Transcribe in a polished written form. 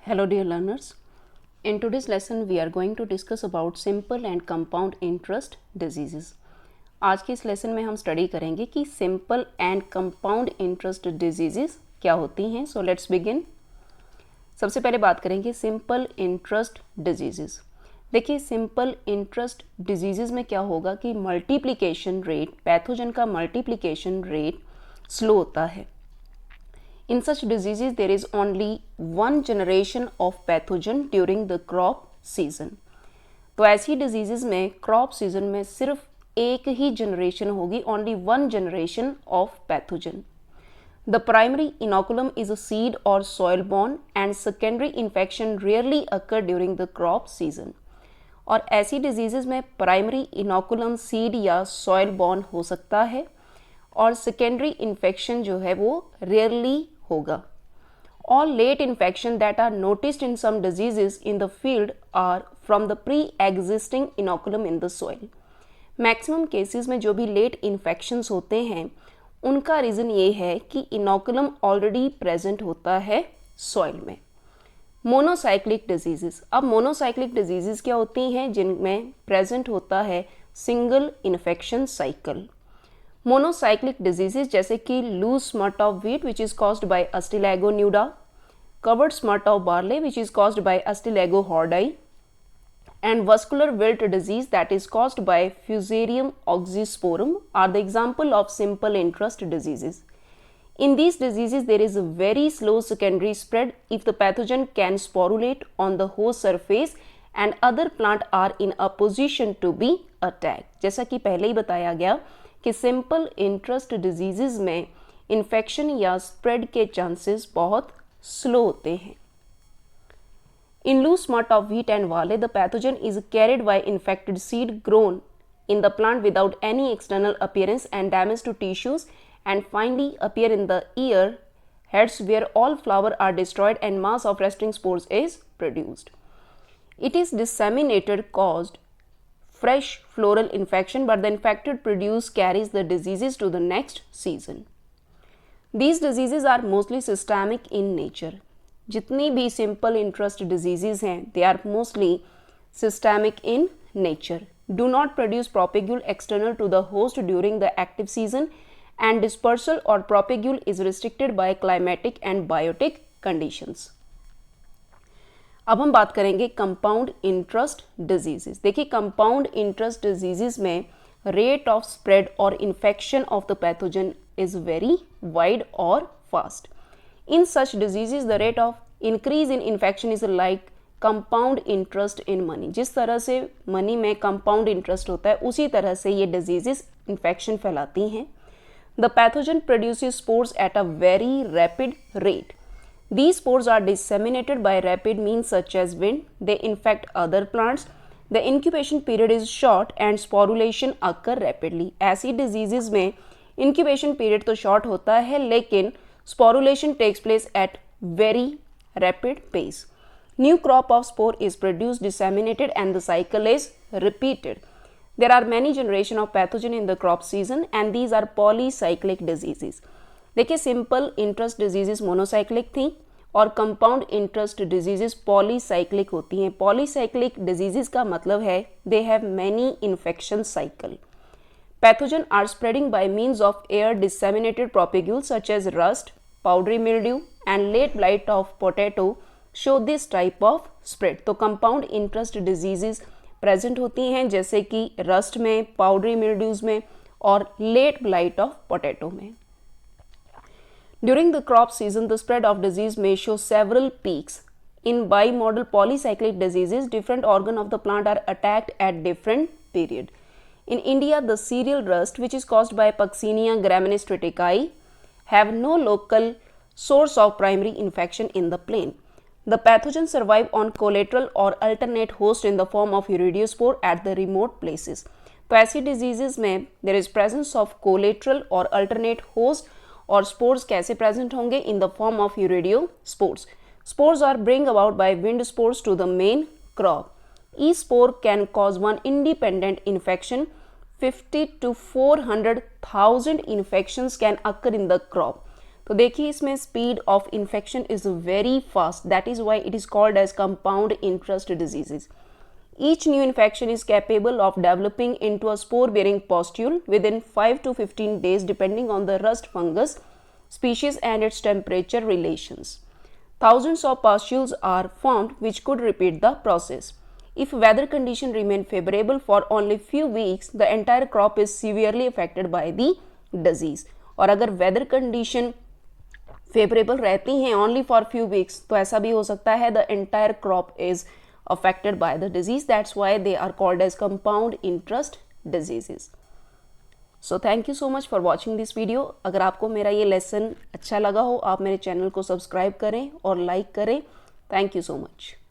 Hello dear learners. In today's lesson we are going to discuss about simple and compound interest diseases. आज के इस lesson में हम study करेंगे कि simple and compound interest diseases क्या होती हैं. So let's begin. सबसे पहले बात करेंगे सिंपल इंटरेस्ट डिजीजेस. देखिए सिंपल इंटरेस्ट डिजीजेस में क्या होगा कि मल्टीप्लिकेशन रेट, पैथोजन का मल्टीप्लिकेशन रेट स्लो होता है. In such diseases, there is only one generation of pathogen during the crop season. तो ऐसी diseases में crop season में सिर्फ एक ही generation होगी, only one generation of pathogen. The primary inoculum is a seed or soil borne and secondary infection rarely occur during the crop season. और ऐसी diseases में primary inoculum seed या soil borne हो सकता है और secondary infection जो है वो rarely होगा. All late infection that are noticed in some diseases in the field are from the pre-existing inoculum in the soil. Maximum cases में जो भी late infections होते हैं उनका रीज़न ये है कि inoculum already present होता है soil में. Monocyclic diseases. अब मोनोसाइक्लिक डिजीजेस क्या होती हैं? जिनमें प्रेजेंट होता है single infection cycle. Monocyclic diseases जैसे कि loose smut of wheat which is caused by Ustilago nuda, covered smut of barley which is caused by Ustilago hordei, and vascular wilt disease that is caused by Fusarium oxysporum are the example of simple interest diseases. In these diseases, there is a very slow secondary spread if the pathogen can sporulate on the host surface and other plant are in a position to be attacked. जैसा कि पहले ही बताया गया कि simple interest diseases में infection या spread के chances बहुत स्लो होते हैं. In loose smut of wheat and barley, the pathogen is carried by infected seed grown in the plant without any external appearance and damage to tissues and finally appear in the ear heads where all flower are destroyed and mass of resting spores is produced. It is disseminated caused fresh floral infection but the infected produce carries the diseases to the next season. These diseases are mostly systemic in nature. जितनी भी simple interest diseases हैं they are mostly systemic in nature, do not produce propagule external to the host during the active season and dispersal और propagule is restricted by climatic and biotic conditions. अब हम बात करेंगे compound interest diseases. देखिए compound interest diseases में rate of spread और infection of the pathogen is very wide और fast. In such diseases, the rate of increase in infection is like compound interest in money. जिस तरह से money में compound interest होता है उसी तरह से ये diseases infection फैलाती हैं. The pathogen produces spores at a very rapid rate. These spores are disseminated by rapid means such as wind. They infect other plants. The incubation period is short and sporulation occur rapidly. ऐसी diseases में incubation period तो short होता है लेकिन sporulation takes place at very rapid pace. New crop of spore is produced, disseminated and the cycle is repeated. There are many generation of pathogen in the crop season and these are polycyclic diseases. देखिए simple interest diseases monocyclic थी और compound interest diseases polycyclic होती हैं. Polycyclic diseases का मतलब है they have many infection cycle. Pathogen are spreading by means of air disseminated propagules such as rust, powdery mildew and late blight of potato show this type of spread. तो compound interest diseases present होती हैं जैसे कि rust में, powdery mildews में और late blight of potato में. During the crop season, the spread of disease may show several peaks. In bimodal polycyclic diseases, different organs of the plant are attacked at different period. In India, the cereal rust, which is caused by Puccinia graminis triticai, have no local source of primary infection in the plain. The pathogens survive on collateral or alternate host in the form of iridospore at the remote places. तो ऐसी diseases में there is presence of collateral और alternate host और spores कैसे present होंगे in the form of iridiospores. Spores are bring about by wind spores to the main crop. Each spore can cause one independent infection. 50 to 400,000 infections can occur in the crop. तो देखिए इसमें speed of infection is very fast, that is why it is called as compound interest diseases. Each new infection is capable of developing into a spore-bearing pustule within 5 to 15 days depending on the rust fungus species and its temperature relations. Thousands of pustules are formed which could repeat the process. If weather conditions remain favorable for only few weeks, the entire crop is severely affected by the disease. और अगर weather condition favourable रहती हैं only for few weeks तो ऐसा भी हो सकता है the entire crop is affected by the disease. That's why they are called as compound interest diseases. So thank you so much for watching this video. अगर आपको मेरा ये लेसन अच्छा लगा हो आप मेरे चैनल को सब्सक्राइब करें और लाइक करें. Thank you so much.